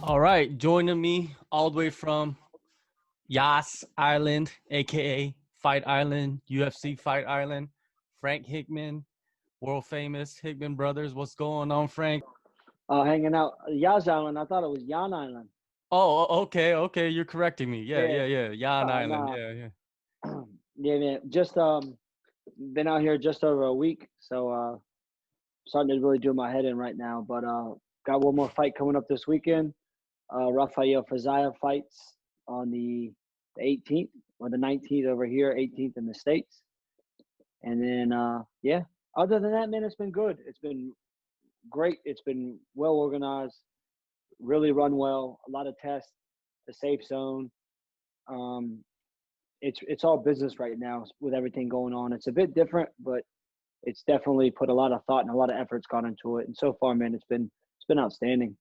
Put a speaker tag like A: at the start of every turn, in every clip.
A: All right, joining me all the way from Yas Island, aka Fight Island, UFC Fight Island, Frank Hickman, world famous Hickman brothers. What's going on, Frank?
B: Hanging out Yaz Island. I thought it was Yan Island.
A: Okay. You're correcting me. Yeah,
B: Yeah,
A: yeah, yeah. Yan Island.
B: nah,
A: Yeah, yeah.
B: yeah, man. Just been out here just over a week, so starting to really do my head in right now. But got one more fight coming up this weekend. Rafael Fazaya fights on the 18th or the 19th over here, 18th in the States, and then yeah. Other than that, man, it's been good. It's been great. It's been well organized, really run well. A lot of tests, the safe zone. Um, it's all business right now with everything going on. It's a bit different, but it's definitely put a lot of thought and a lot of effort's gone into it. And so far, man, it's been outstanding.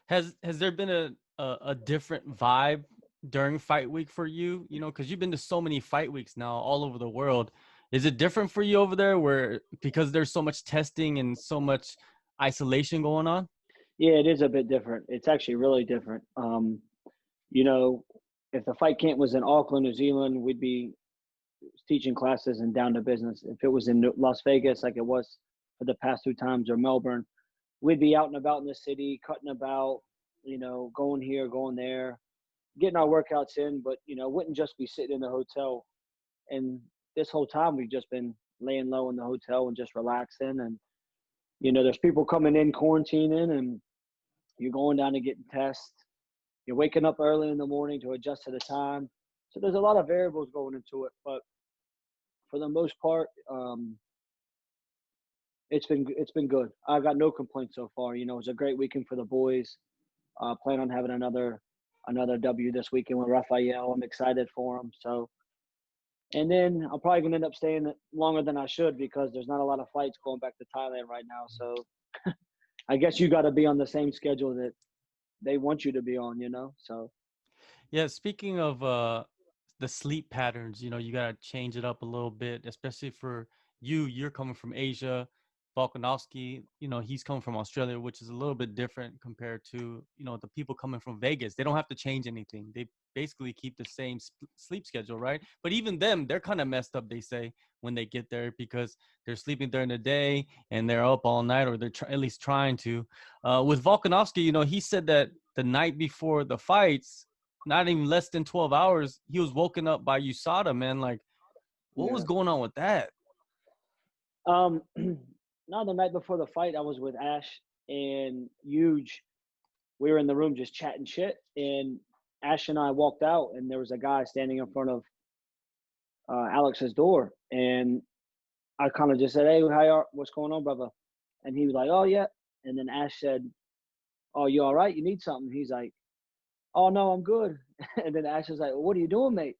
A: Has there been a different vibe during fight week for you? You know, because you've been to so many fight weeks now all over the world. Is it different for you over there, where because there's so much testing and so much isolation going on?
B: Yeah, it is a bit different. It's actually really different. You know, if the fight camp was in Auckland, New Zealand, we'd be teaching classes and down to business. If it was in Las Vegas, like it was for the past two times, or Melbourne, we'd be out and about in the city, cutting about, going here, going there, getting our workouts in, but wouldn't just be sitting in the hotel. And this whole time we've just been laying low in the hotel and just relaxing. And there's people coming in quarantining, and you're going down to get tests. You're waking up early in the morning to adjust to the time. So there's a lot of variables going into it, but for the most part, it's been good. I got no complaints so far. It was a great weekend for the boys. Plan on having another W this weekend with Rafael. I'm excited for him. So, and then I'm probably gonna end up staying longer than I should because there's not a lot of flights going back to Thailand right now. So, I guess you got to be on the same schedule that they want you to be on. So
A: Yeah, speaking of the sleep patterns, you know, you gotta change it up a little bit, especially for you. You're coming from Asia. Volkanovski, you know, he's coming from Australia, which is a little bit different compared to, you know, the people coming from Vegas. They don't have to change anything. They basically keep the same sleep schedule, right? But even them, they're kind of messed up, they say, when they get there because they're sleeping during the day and they're up all night, or they're at least trying to. With Volkanovski, you know, he said that the night before the fights, not even less than 12 hours, he was woken up by USADA, man. Like, what was
B: yeah.
A: going on with that?
B: Um, now the night before the fight, I was with Ash and Huge. We were in the room just chatting shit, and Ash and I walked out, and there was a guy standing in front of Alex's door, and I kind of just said, "Hey, what's going on, brother?" And he was like, "Oh yeah," and then Ash said, "Oh, you all right? You need something?" He's like, "Oh no, I'm good." And then Ash was like, well, "What are you doing, mate?"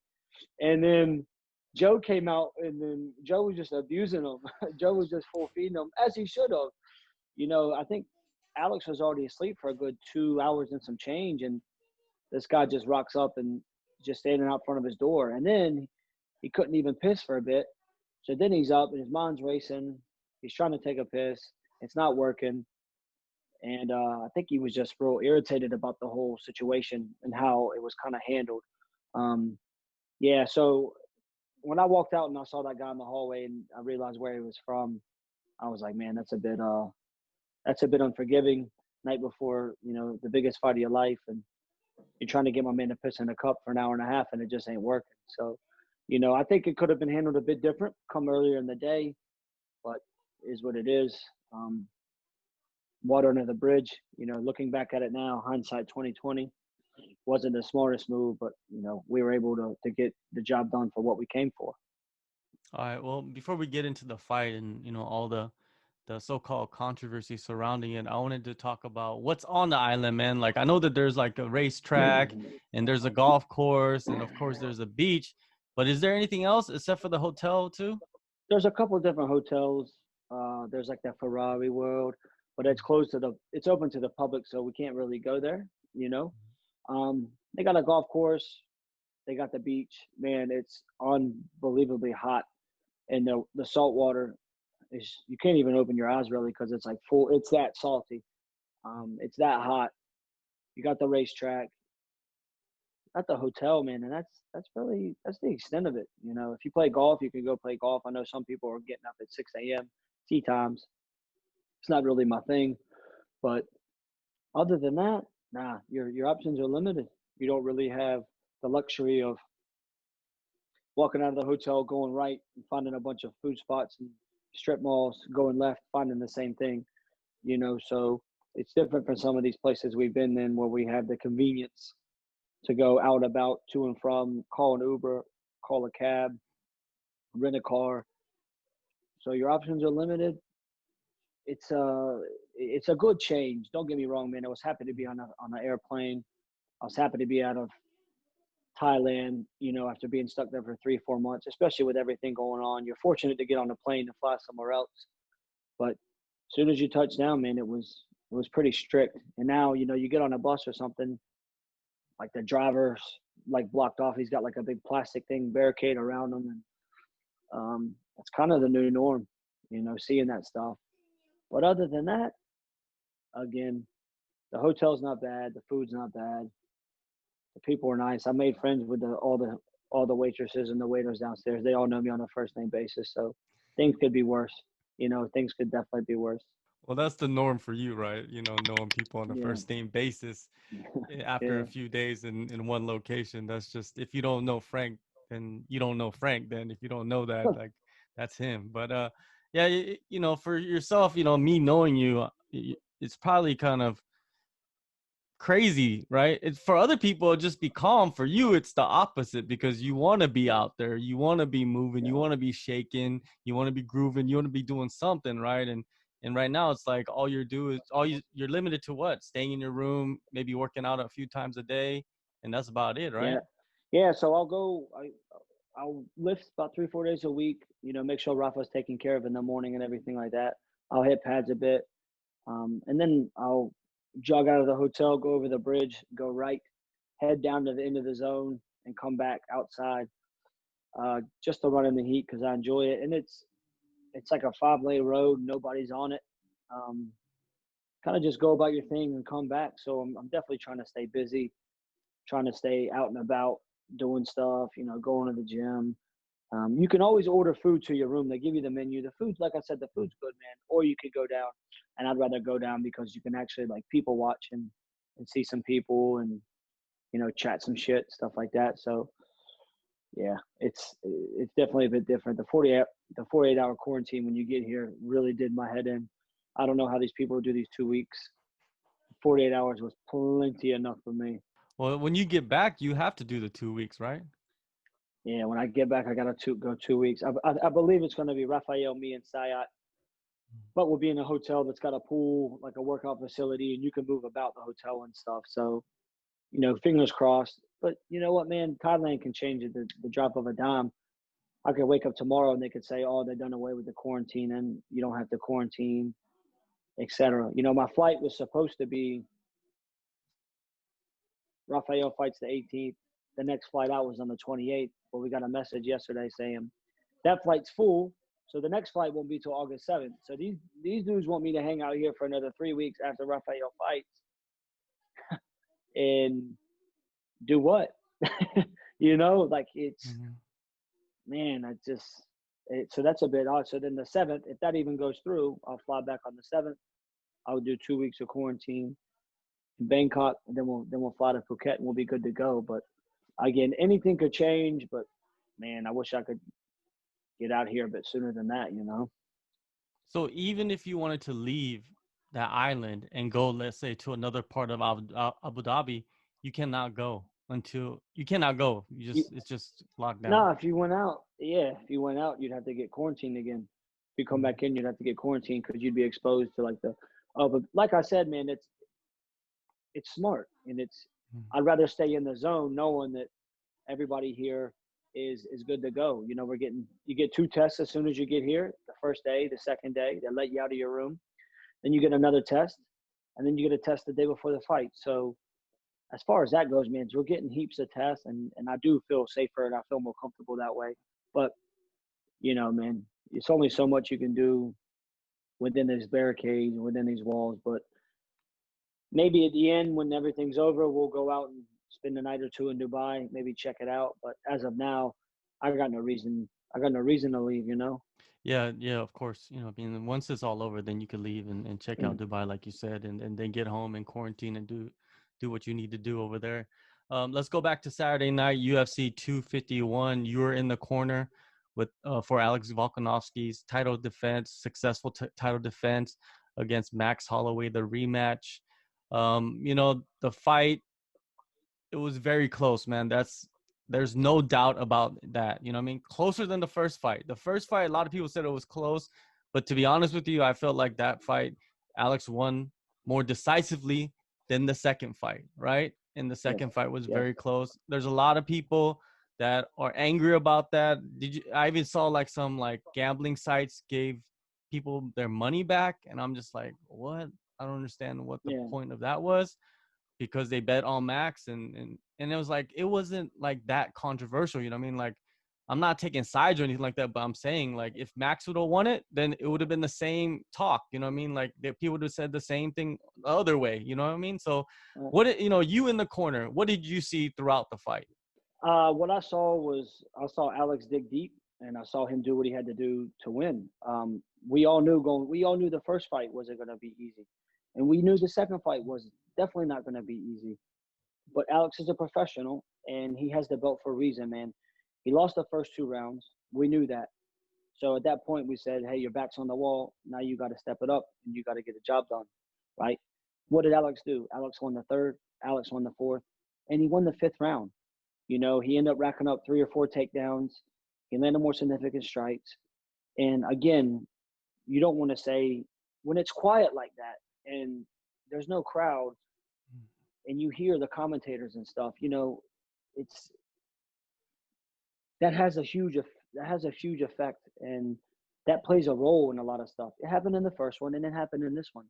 B: And then Joe came out, and then Joe was just abusing him. Joe was just full feeding him, as he should have. I think Alex was already asleep for a good 2 hours and some change, and this guy just rocks up and just standing out front of his door. And then he couldn't even piss for a bit. So then he's up and his mind's racing. He's trying to take a piss. It's not working. And I think he was just real irritated about the whole situation and how it was kind of handled. Um, yeah, so when I walked out and I saw that guy in the hallway and I realized where he was from, I was like, man, that's a bit unforgiving. Night before, the biggest fight of your life, and you're trying to get my man to piss in a cup for an hour and a half, and it just ain't working. So, I think it could have been handled a bit different, come earlier in the day, but is what it is. Water under the bridge. Looking back at it now, hindsight 2020, wasn't the smartest move, but we were able to get the job done for what we came for.
A: All right. Well, before we get into the fight and, you know, all the so-called controversy surrounding it, I wanted to talk about what's on the island, man. Like, I know that there's like a racetrack and there's a golf course and of course there's a beach, but is there anything else except for the hotel too?
B: There's a couple of different hotels. There's like the Ferrari World, but it's open to the public, so we can't really go there. You know, they got a golf course. They got the beach. Man, it's unbelievably hot, and the salt water is, you can't even open your eyes really because it's like full. It's that salty. It's that hot. You got the racetrack, at the hotel, man, and that's the extent of it. You know, if you play golf, you can go play golf. I know some people are getting up at 6 a.m. tee times. It's not really my thing, but other than that, nah, your options are limited. You don't really have the luxury of walking out of the hotel, going right, and finding a bunch of food spots and strip malls, going left, finding the same thing. You know, so it's different from some of these places we've been in where we have the convenience to go out about to and from, call an Uber, call a cab, rent a car. So your options are limited. It's a good change. Don't get me wrong, man. I was happy to be on an airplane. I was happy to be out of Thailand, you know, after being stuck there for 3, 4 months, especially with everything going on. You're fortunate to get on a plane to fly somewhere else. But as soon as you touch down, man, it was pretty strict. And now, you know, you get on a bus or something, like the driver's like blocked off. He's got like a big plastic thing barricade around him, and that's kind of the new norm, you know, seeing that stuff. But other than that, again, the hotel's not bad, the food's not bad, the people are nice. I made friends with all the waitresses and the waiters downstairs. They all know me on a first name basis, so things could be worse. You know, things could definitely be worse.
A: Well, that's the norm for you, right? Knowing people on a
B: Yeah,
A: first name basis after a
B: yeah,
A: few days in one location. That's just, if you don't know Frank, then you don't know Frank. Then if you don't know that, like, that's him. But yeah, for yourself, me knowing you, it's probably kind of crazy, right? It's for other people it'd just be calm. For you, it's the opposite, because you want to be out there, you want to be moving, you
B: yeah,
A: want to be shaking, you want to be grooving, you want to be doing something, right? And right now it's like you're limited to what? Staying in your room, maybe working out a few times a day, and that's about it,
B: yeah,
A: right?
B: yeah. So I'll lift about 3, 4 days a week. You know, make sure Rafa's taken care of in the morning and everything like that. I'll hit pads a bit, and then I'll jog out of the hotel, go over the bridge, go right, head down to the end of the zone, and come back outside just to run in the heat because I enjoy it. And it's like a 5 lane road, nobody's on it. Um, kind of just go about your thing and come back. So I'm definitely trying to stay busy, trying to stay out and about, doing stuff. You know, going to the gym. You can always order food to your room. They give you the menu. The food's, like I said, the food's good, man. Or you could go down, and I'd rather go down because you can actually like people watch and see some people and chat some shit, stuff like that. So yeah, it's definitely a bit different. The 48 hour quarantine when you get here really did my head in. I don't know how these people do these 2 weeks. 48 hours was plenty enough for me.
A: Well, when you get back, you have to do the 2 weeks, right?
B: Yeah, when I get back, I gotta go 2 weeks. I believe it's gonna be Raphael, me, and Sayat, but we'll be in a hotel that's got a pool, like a workout facility, and you can move about the hotel and stuff. So, fingers crossed. But you know what, man? Thailand can change it the drop of a dime. I could wake up tomorrow and they could say, "Oh, they've done away with the quarantine, and you don't have to quarantine, etc." My flight was supposed to be Raphael fights the 18th. The next flight out was on the 28th, but we got a message yesterday saying that flight's full, so the next flight won't be till August 7th. So these dudes want me to hang out here for another 3 weeks after Raphael fights and do what? Like it's
A: Mhm.
B: man, so that's a bit odd. So then the 7th, if that even goes through, I'll fly back on the 7th. I'll do 2 weeks of quarantine in Bangkok, and then we'll fly to Phuket and we'll be good to go. But again, anything could change. But man, I wish I could get out here a bit sooner than that.
A: So even if you wanted to leave that island and go, let's say, to another part of Abu Dhabi, you cannot go.
B: You,
A: It's just locked down.
B: no, if you went out, yeah, if you went out, you'd have to get quarantined again. If you come
A: Mhm.
B: back in, you'd have to get quarantined because you'd be exposed to like but like I said, man, it's smart and
A: Mhm.
B: I'd rather stay in the zone knowing that everybody here is good to go. You get 2 tests as soon as you get here. The first day, the second day, they let you out of your room. Then you get another test, and then you get a test the day before the fight. So as far as that goes, man, we're getting heaps of tests, and I do feel safer and I feel more comfortable that way. But man, it's only so much you can do within these barricades and within these walls. But maybe at the end when everything's over, we'll go out and spend a night or two in Dubai, maybe check it out. But as of now, I got no reason. I got no reason to leave. You know.
A: Yeah, yeah, of course. I mean, once it's all over, then you could leave and check out Dubai, like you said, and then get home and quarantine and do what you need to do over there. Let's go back to Saturday night, UFC 251. You were in the corner with for Alex Volkanovski's title defense, successful title defense against Max Holloway, the rematch. The fight, it was very close, man. There's no doubt about that. You know what I mean? Closer than the first fight. The first fight, a lot of people said it was close, but to be honest with you, I felt like that fight, Alex won more decisively than the second fight, right? And the
B: Yes.
A: second fight was
B: Yes.
A: very close. There's a lot of people that are angry about that. I even saw like some like gambling sites gave people their money back, and I'm just like, what? I don't understand what the
B: Yeah.
A: point of that was, because they bet on Max, and it was like, it wasn't like that controversial, you know what I mean? Like, I'm not taking sides or anything like that, but I'm saying, like, if Max would have won it, then it would have been the same talk, you know what I mean? Like, people would have said the same thing the other way, you know what I mean? So
B: Uh,
A: you in the corner, what did you see throughout the fight?
B: what I saw was I saw Alex dig deep, and I saw him do what he had to do to win. We all knew the first fight wasn't going to be easy, and we knew the second fight was definitely not going to be easy. But Alex is a professional, and he has the belt for a reason, man. He lost the first 2 rounds. We knew that. So at that point, we said, "Hey, your back's on the wall. Now you got to step it up, and you got to get the job done." Right? What did Alex do? Alex won the third. Alex won the fourth, and he won the fifth round. He ended up racking up 3 or 4 takedowns. He landed more significant strikes. And again, you don't want to say when it's quiet like that and there's no crowd and you hear the commentators and stuff, it's that has a huge effect, and that plays a role in a lot of stuff. It happened in the first one and it happened in this one.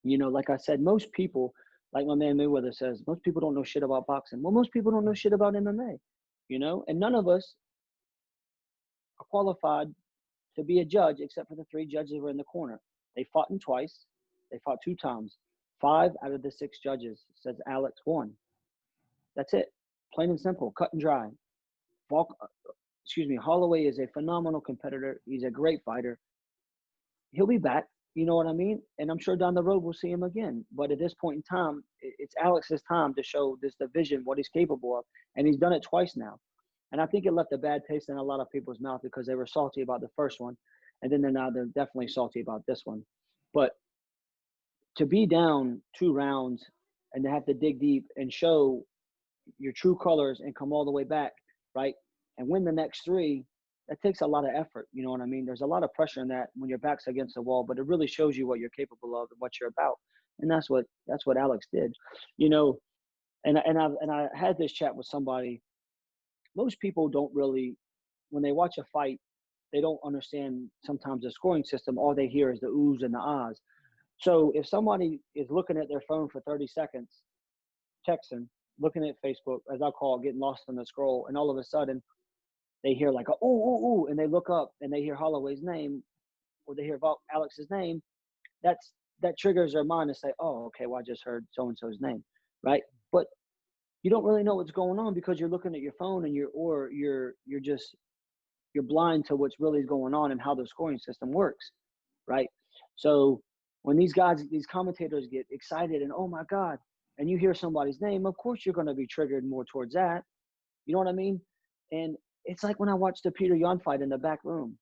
B: Like I said, most people, like my man Mayweather says, most people don't know shit about boxing. Well, most people don't know shit about MMA, and none of us are qualified to be a judge except for the 3 judges that were in the corner. They fought him twice. They fought 2 times. 5 out of the 6 judges says Alex won. That's it. Plain and simple, cut and dry. Volk, Holloway is a phenomenal competitor. He's a great fighter. He'll be back. You know what I mean? And I'm sure down the road we'll see him again. But at this point in time, it's Alex's time to show this division what he's capable of. And he's done it twice now. And I think it left a bad taste in a lot of people's mouth because they were salty about the first one. And then they're definitely salty about this one. But to be down 2 rounds and to have to dig deep and show your true colors and come all the way back, right? And win the next 3, that takes a lot of effort. You know what I mean? There's a lot of pressure in that when your back's against the wall, but it really shows you what you're capable of and what you're about. And that's what Alex did. You know, and I had this chat with somebody. Most people don't really, when they watch a fight, they don't understand sometimes the scoring system. All they hear is the oohs and the ahs. So if somebody is looking at their phone for 30 seconds, texting, looking at Facebook, as I call it, getting lost in the scroll, and all of a sudden they hear like a ooh, ooh, ooh, and they look up and they hear Holloway's name or they hear Alex's name, that triggers their mind to say, oh, okay, well, I just heard so-and-so's name, right? But you don't really know what's going on because you're looking at your phone and you're blind to what's really going on and how the scoring system works, right? So when these commentators get excited and oh my God, and you hear somebody's name, of course you're going to be triggered more towards that. You know what I mean? And it's like when I watched the Peter Yan fight in the back room.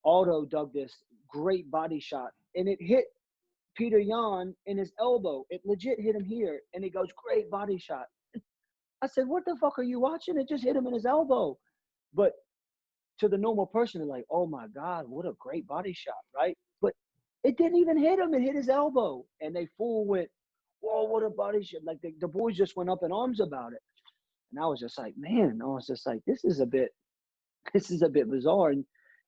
B: Aldo dug this great body shot, and it hit Peter Yan in his elbow. It legit hit him here, and he goes, great body shot. I said, what the fuck are you watching? It just hit him in his elbow. But to the normal person, they're like, oh my God, what a great body shot, right? But it didn't even hit him. It hit his elbow. And they fool with, whoa, what a body shot. Like the boys just went up in arms about it. And I was just like, man, this is a bit bizarre.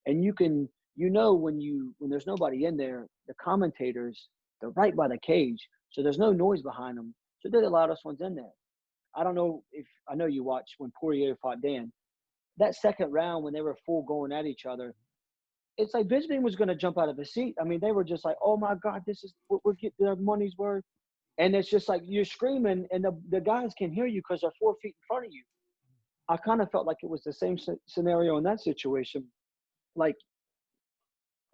B: And you can, when there's nobody in there, the commentators, they're right by the cage. So there's no noise behind them. So they're the loudest ones in there. I know you watched when Poirier fought Dan. That second round when they were full going at each other, it's like Bisping was going to jump out of his seat. I mean, they were just like, oh my God, this is what we're getting our money's worth. And it's just like you're screaming, and the guys can hear you because they're 4 feet in front of you. I kind of felt like it was the same scenario in that situation. Like,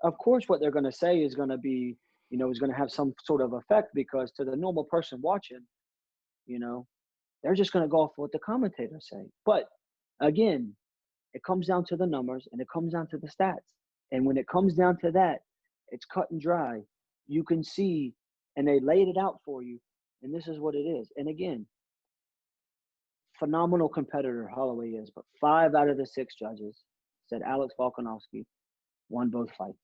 B: of course, what they're going to say is going to be, is going to have some sort of effect, because to the normal person watching, you know, they're just going to go off what the commentators say. But again, it comes down to the numbers and it comes down to the stats. And when it comes down to that, it's cut and dry. You can see, and they laid it out for you. And this is what it is. And again, phenomenal competitor Holloway is, but 5 out of the 6 judges said Alex Volkanovski won both fights.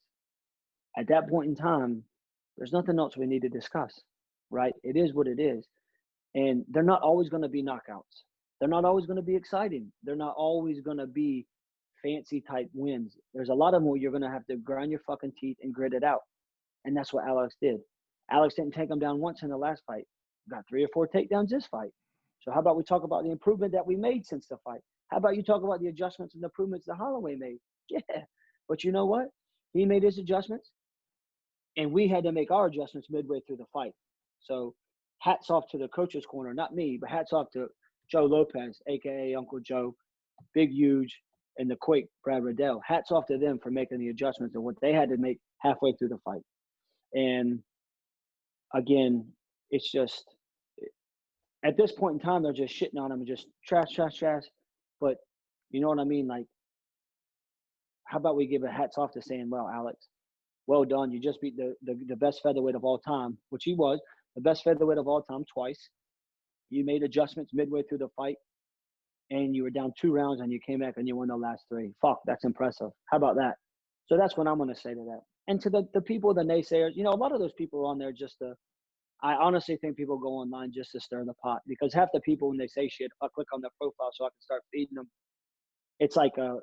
B: At that point in time, there's nothing else we need to discuss, right? It is what it is. And they're not always going to be knockouts. They're not always going to be exciting. They're not always going to be fancy type wins. There's a lot of them where you're going to have to grind your fucking teeth and grit it out. And that's what Alex did. Alex didn't take him down once in the last fight. Got 3 or 4 takedowns this fight. So how about we talk about the improvement that we made since the fight? How about you talk about the adjustments and improvements that Holloway made? Yeah. But you know what? He made his adjustments, and we had to make our adjustments midway through the fight. So hats off to the coach's corner, not me, but hats off to Joe Lopez, a.k.a. Uncle Joe, Big Huge, and the Quake, Brad Riddell. Hats off to them for making the adjustments and what they had to make halfway through the fight. And again, it's just, at this point in time, they're just shitting on him and just trash. But you know what I mean? Like, how about we give a hats off to saying, well, Alex, well done. You just beat the best featherweight of all time, which he was, the best featherweight of all time twice. You made adjustments midway through the fight, and you were down 2 rounds, and you came back and you won the last 3. Fuck, that's impressive. How about that? So that's what I'm going to say to that. And to the people, the naysayers, a lot of those people are on there just to, I honestly think people go online just to stir the pot, because half the people, when they say shit, I'll click on their profile so I can start feeding them. It's like a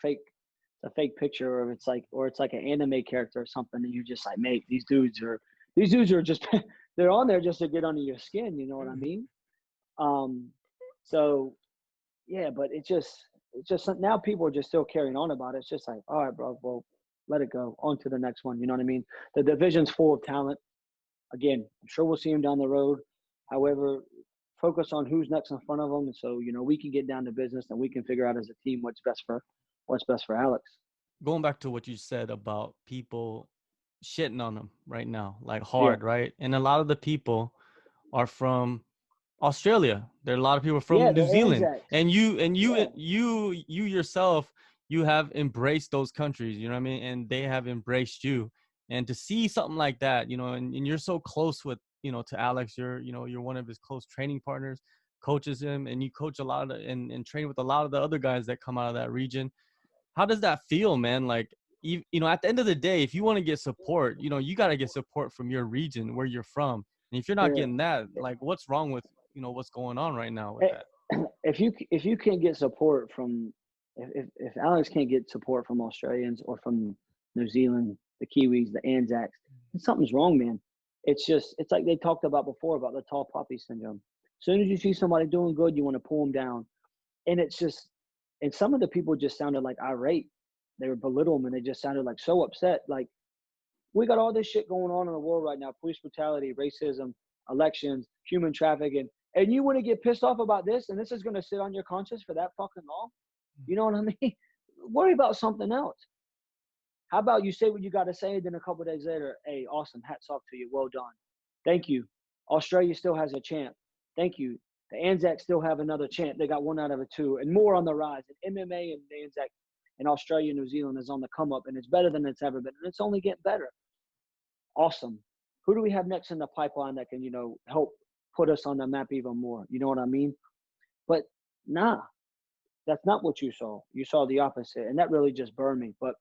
B: fake picture, or it's like an anime character or something, and you're just like, mate, these dudes are just they're on there just to get under your skin, you know what I mean? So yeah, but it's just now people are just still carrying on about it. It's just like, all right, bro, well, let it go, on to the next one, you know what I mean? The division's full of talent. Again, I'm sure we'll see him down the road. However, focus on who's next in front of them, so we can get down to business and we can figure out as a team what's best for Alex.
A: Going back to what you said about people shitting on him right now, like
B: Yeah,
A: hard, right? And a lot of the people are from Australia. There are a lot of people
B: yeah,
A: from
B: the
A: New Zealand,
B: Anzacs.
A: and
B: Yeah,
A: you yourself, you have embraced those countries. You know what I mean? And they have embraced you. And to see something like that, and you're so close with, to Alex. You're one of his close training partners, coaches him, and you coach a lot of and train with a lot of the other guys that come out of that region. How does that feel, man? Like, at the end of the day, if you want to get support, you got to get support from your region where you're from. And if you're not
B: yeah.
A: getting that, like, what's wrong with, what's going on right now with
B: Eh,
A: that?
B: if you can't get support from, if Alex can't get support from Australians or from New Zealand, the Kiwis, the Anzacs, then something's wrong, man. It's like they talked about before about the tall poppy syndrome. As soon as you see somebody doing good, you want to pull them down, and and some of the people just sounded like irate. They were belittling them, and they just sounded like so upset. Like, we got all this shit going on in the world right now: police brutality, racism, elections, human trafficking, and you want to get pissed off about this, and this is going to sit on your conscience for that fucking long? You know what I mean? Worry about something else. How about you say what you got to say, then a couple of days later, hey, awesome, hats off to you, well done, thank you. Australia still has a champ. Thank you. The Anzacs still have another champ. They got 1 out of 2, and more on the rise. And MMA and the Anzac and Australia, New Zealand is on the come up, and it's better than it's ever been, and it's only getting better. Awesome. Who do we have next in the pipeline that can, help put us on the map even more? You know what I mean? But nah, that's not what you saw. You saw the opposite, and that really just burned me. But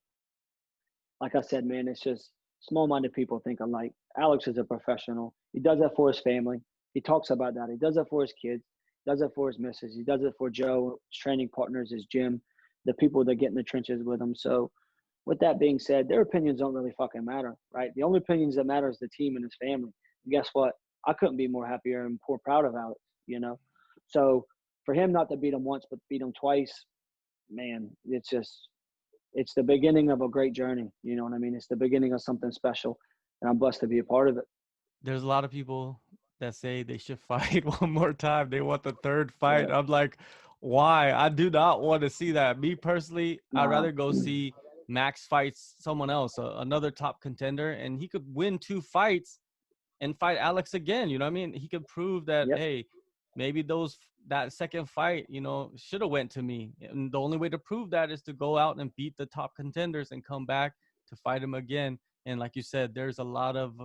B: like I said, man, it's just small-minded people think alike. Alex is a professional. He does that for his family. He talks about that. He does it for his kids. He does it for his missus. He does it for Joe, his training partners, his gym, the people that get in the trenches with him. So with that being said, their opinions don't really fucking matter, right? The only opinions that matter is the team and his family. And guess what? I couldn't be more happier and more proud of Alex. So for him not to beat him once but beat him twice, man, it's the beginning of a great journey. You know what I mean? It's the beginning of something special, and I'm blessed to be a part of it.
A: There's a lot of people that say they should fight one more time. They want the third fight.
B: Yeah.
A: I'm like, why? I do not want to see that. Me personally, I'd
B: Nah.
A: rather go see Max fights someone else, another top contender, and he could win 2 fights and fight Alex again. You know what I mean? He could prove that,
B: Yep.
A: hey, maybe that second fight, should have went to me. And the only way to prove that is to go out and beat the top contenders and come back to fight him again. And like you said, there's a lot of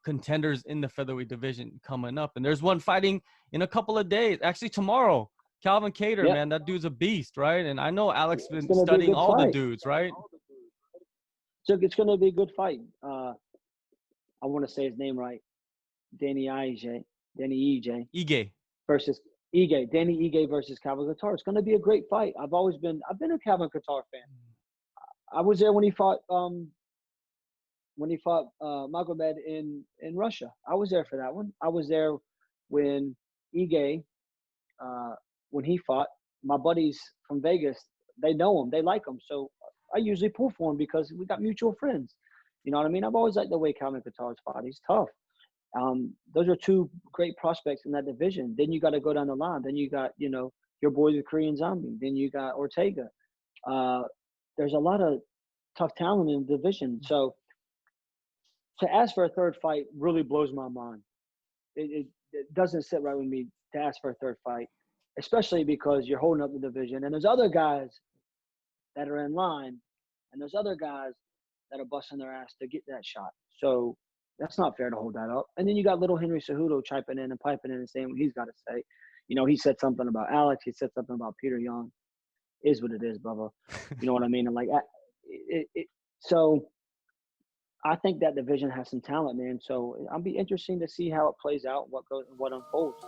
A: contenders in the featherweight division coming up, and there's one fighting in a couple of days. Actually, tomorrow, Calvin Cater,
B: Yep.
A: man, that dude's a beast, right? And I know Alex
B: It's
A: been
B: gonna be a
A: studying
B: good
A: all the
B: fight.
A: dudes, right?
B: So it's gonna be a good fight. I want to say his name right. Danny Ige, Danny Ige
A: Ige.
B: versus Danny Ige versus Calvin Kattar. It's going to be a great fight. I've been a Calvin Kattar fan. I was there when he fought Magomed in Russia. I was there for that one. I was there when Ige when he fought. My buddies from Vegas, they know him, they like him, so I usually pull for him because we got mutual friends. You know what I mean? I've always liked the way Calvin Kattar's fought. He's tough. Those are two great prospects in that division. Then you got to go down the line. Then you got, your boy, the Korean Zombie. Then you got Ortega. Uh, there's a lot of tough talent in the division. So to ask for a third fight really blows my mind. It doesn't sit right with me to ask for a third fight, especially because you're holding up the division. And there's other guys that are in line, and there's other guys that are busting their ass to get that shot. So that's not fair to hold that up. And then you got little Henry Cejudo chiming in and piping in and saying what he's got to say. He said something about Alex. He said something about Peter Young. Is what it is, brother. You know what I mean? And like, so I think that division has some talent, man. So I'll be interesting to see how it plays out, what unfolds.